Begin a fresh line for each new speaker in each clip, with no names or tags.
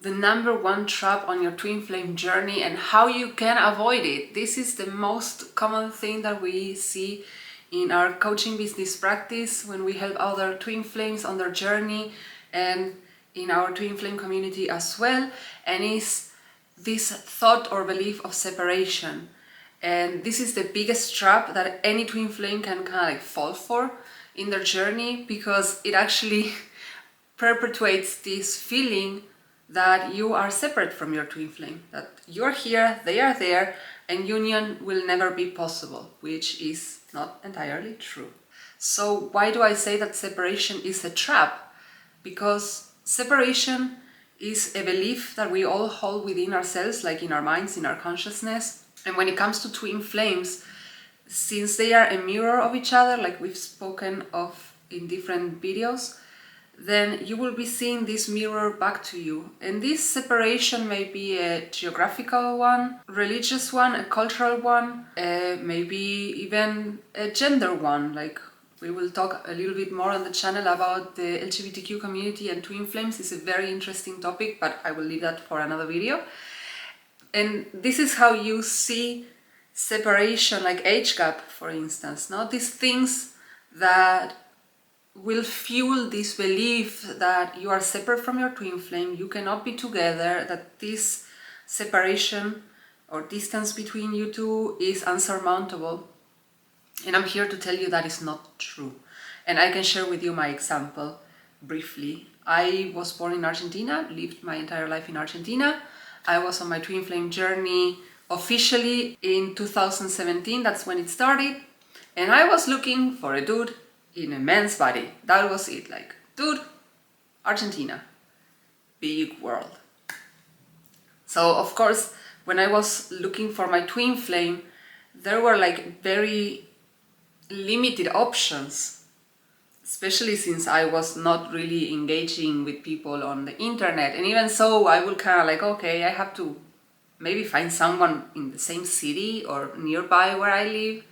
the number one trap on your twin flame journey and how you can avoid it. This is the most common thing that we see in our coaching business practice when we help other twin flames on their journey, and in our twin flame community as well, and is this thought or belief of separation. And this is the biggest trap that any twin flame can kind of like fall for in their journey, because it actually perpetuates this feeling that you are separate from your twin flame, that you're here, they are there, and union will never be possible, which is not entirely true. So why do I say that separation is a trap? Because separation is a belief that we all hold within ourselves, like in our minds, in our consciousness. And when it comes to twin flames, since they are a mirror of each other, like we've spoken of in different videos, then you will be seeing this mirror back to you. And this separation may be a geographical one, religious one, a cultural one, maybe even a gender one. Like we will talk a little bit more on the channel about the LGBTQ community and twin flames. It's a very interesting topic, but I will leave that for another video. And this is how you see separation, like age gap, for instance. Now, these things that will fuel this belief that you are separate from your twin flame, you cannot be together, that this separation or distance between you two is unsurmountable. And I'm here to tell you that is not true. And I can share with you my example briefly. I was born in Argentina, lived my entire life in Argentina. I was on my twin flame journey officially in 2017, that's when it started. And I was looking for a dude in a man's body. That was it, like, dude, Argentina, big world. So of course, when I was looking for my twin flame, there were like very limited options, especially since I was not really engaging with people on the internet. And even so, I would kind of like, okay, I have to maybe find someone in the same city or nearby where I live.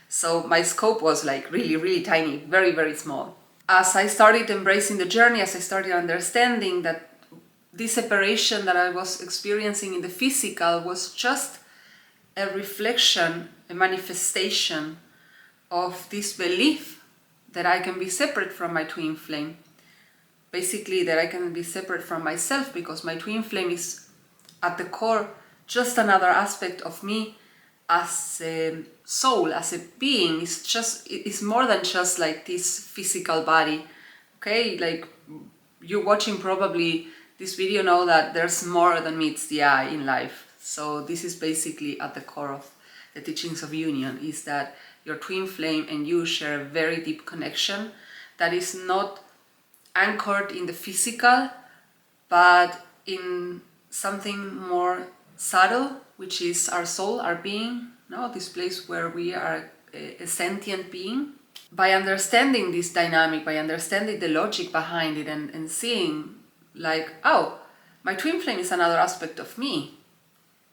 So my scope was like really, really tiny, very, very small. As I started embracing the journey, as I started understanding that this separation that I was experiencing in the physical was just a reflection, a manifestation of this belief that I can be separate from my twin flame. Basically, that I can be separate from myself, because my twin flame is at the core just another aspect of me as a soul, as a being. It's more than just like this physical body. Okay, like you watching probably this video know that there's more than meets the eye in life. So this is basically at the core of the teachings of union, is that your twin flame and you share a very deep connection that is not anchored in the physical, but in something more subtle, which is our soul, our being, no? This place where we are a sentient being. By understanding this dynamic, by understanding the logic behind it, and seeing like, oh, my twin flame is another aspect of me.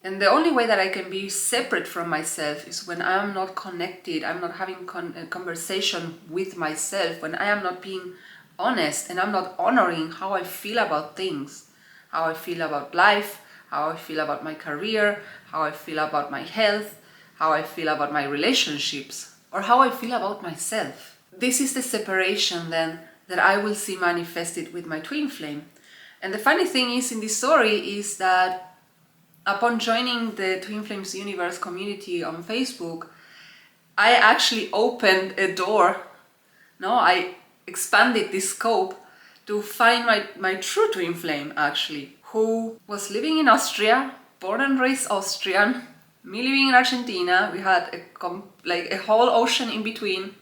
And the only way that I can be separate from myself is when I am not connected, I'm not having a conversation with myself, when I am not being honest and I'm not honoring how I feel about things, how I feel about life, how I feel about my career, how I feel about my health, how I feel about my relationships, or how I feel about myself. This is the separation then that I will see manifested with my twin flame. And the funny thing is in this story is that upon joining the Twin Flames Universe community on Facebook, I actually opened a door. No, I expanded this scope to find my true twin flame, actually, who was living in Austria, born and raised Austrian, me living in Argentina. We had a whole ocean in between,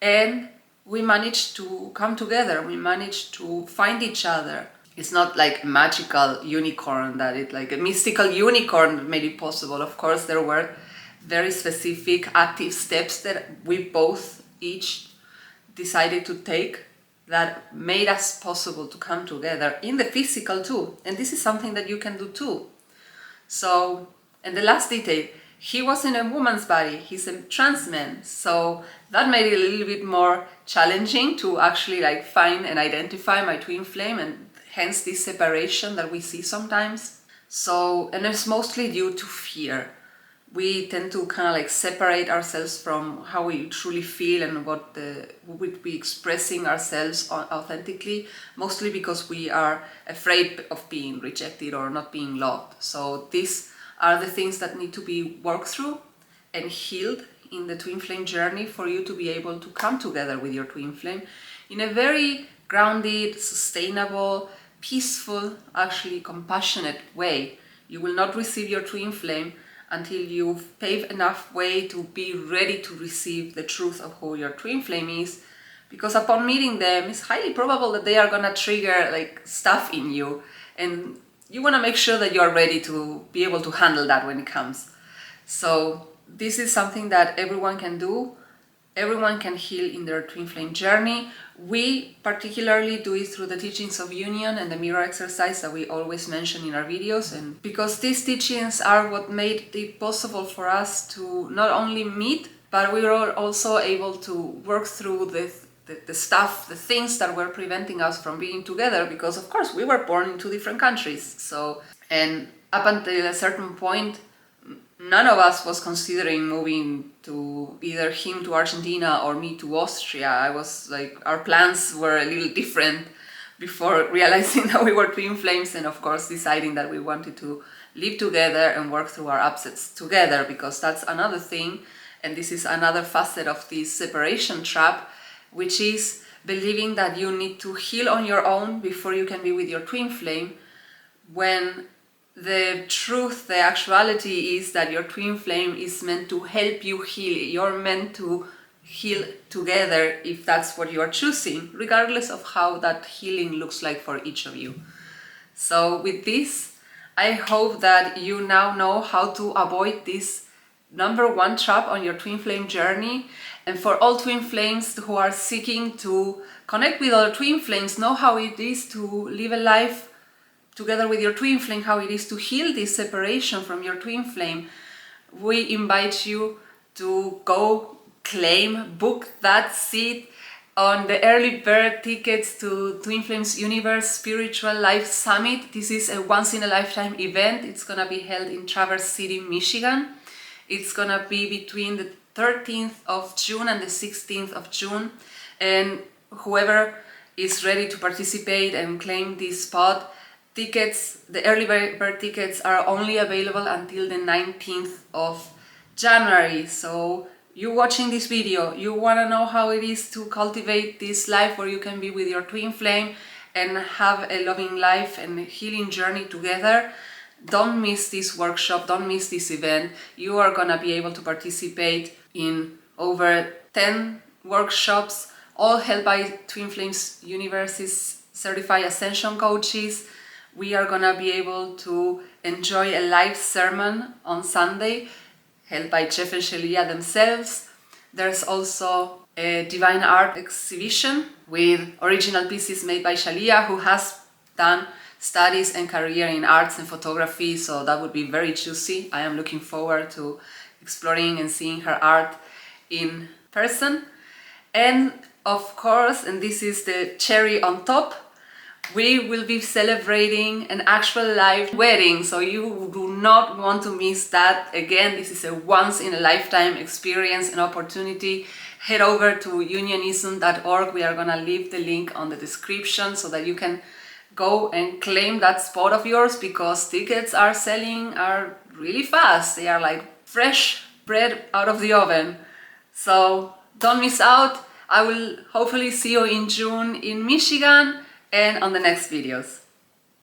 and we managed to come together. We managed to find each other. It's not like a magical unicorn, that it like a mystical unicorn that made it possible. Of course, there were very specific active steps that we both each decided to take that made us possible to come together in the physical too. And this is something that you can do too. So, and the last detail, he was in a woman's body, he's a trans man, so that made it a little bit more challenging to actually like find and identify my twin flame, and hence this separation that we see sometimes. So, and it's mostly due to fear. We tend to kind of like separate ourselves from how we truly feel and what would be expressing ourselves authentically, mostly because we are afraid of being rejected or not being loved. So these are the things that need to be worked through and healed in the twin flame journey for you to be able to come together with your twin flame in a very grounded, sustainable, peaceful, actually compassionate way. You will not receive your twin flame until you've paved enough way to be ready to receive the truth of who your twin flame is, because upon meeting them, it's highly probable that they are gonna trigger like stuff in you, and you wanna make sure that you're ready to be able to handle that when it comes. So this is something that everyone can do. Everyone can heal in their twin flame journey. We particularly do it through the teachings of union and the mirror exercise that we always mention in our videos, and because these teachings are what made it possible for us to not only meet, but we were also able to work through the stuff, the things that were preventing us from being together, because of course we were born in two different countries. So, and up until a certain point, none of us was considering moving to either him to Argentina or me to Austria. I was like, our plans were a little different before realizing that we were twin flames, and of course deciding that we wanted to live together and work through our upsets together, because that's another thing, and this is another facet of this separation trap, which is believing that you need to heal on your own before you can be with your twin flame, when the truth, the actuality is that your twin flame is meant to help you heal. You're meant to heal together if that's what you are choosing, regardless of how that healing looks like for each of you. So with this, I hope that you now know how to avoid this number one trap on your twin flame journey. And for all twin flames who are seeking to connect with other twin flames, know how it is to live a life together with your twin flame, how it is to heal this separation from your twin flame. We invite you to go claim, book that seat on the early bird tickets to Twin Flames Universe Spiritual Life Summit. This is a once-in-a-lifetime event. It's gonna be held in Traverse City, Michigan. It's gonna be between the 13th of June and the 16th of June. And whoever is ready to participate and claim this spot, tickets, the early bird tickets are only available until the 19th of January. So you watching this video, you want to know how it is to cultivate this life where you can be with your twin flame and have a loving life and healing journey together. Don't miss this workshop, don't miss this event. You are gonna be able to participate in over 10 workshops, all held by Twin Flames Universe's certified ascension coaches. We are gonna be able to enjoy a live sermon on Sunday, held by Jeff and Shelia themselves. There's also a divine art exhibition with original pieces made by Shelia, who has done studies and career in arts and photography, so that would be very juicy. I am looking forward to exploring and seeing her art in person. And of course, and this is the cherry on top, we will be celebrating an actual live wedding, so you do not want to miss that. Again, this is a once-in-a-lifetime experience and opportunity. Head over to unionism.org. We are gonna leave the link on the description so that you can go and claim that spot of yours, because tickets are selling really fast. They are like fresh bread out of the oven. So don't miss out. I will hopefully see you in June in Michigan and on the next videos.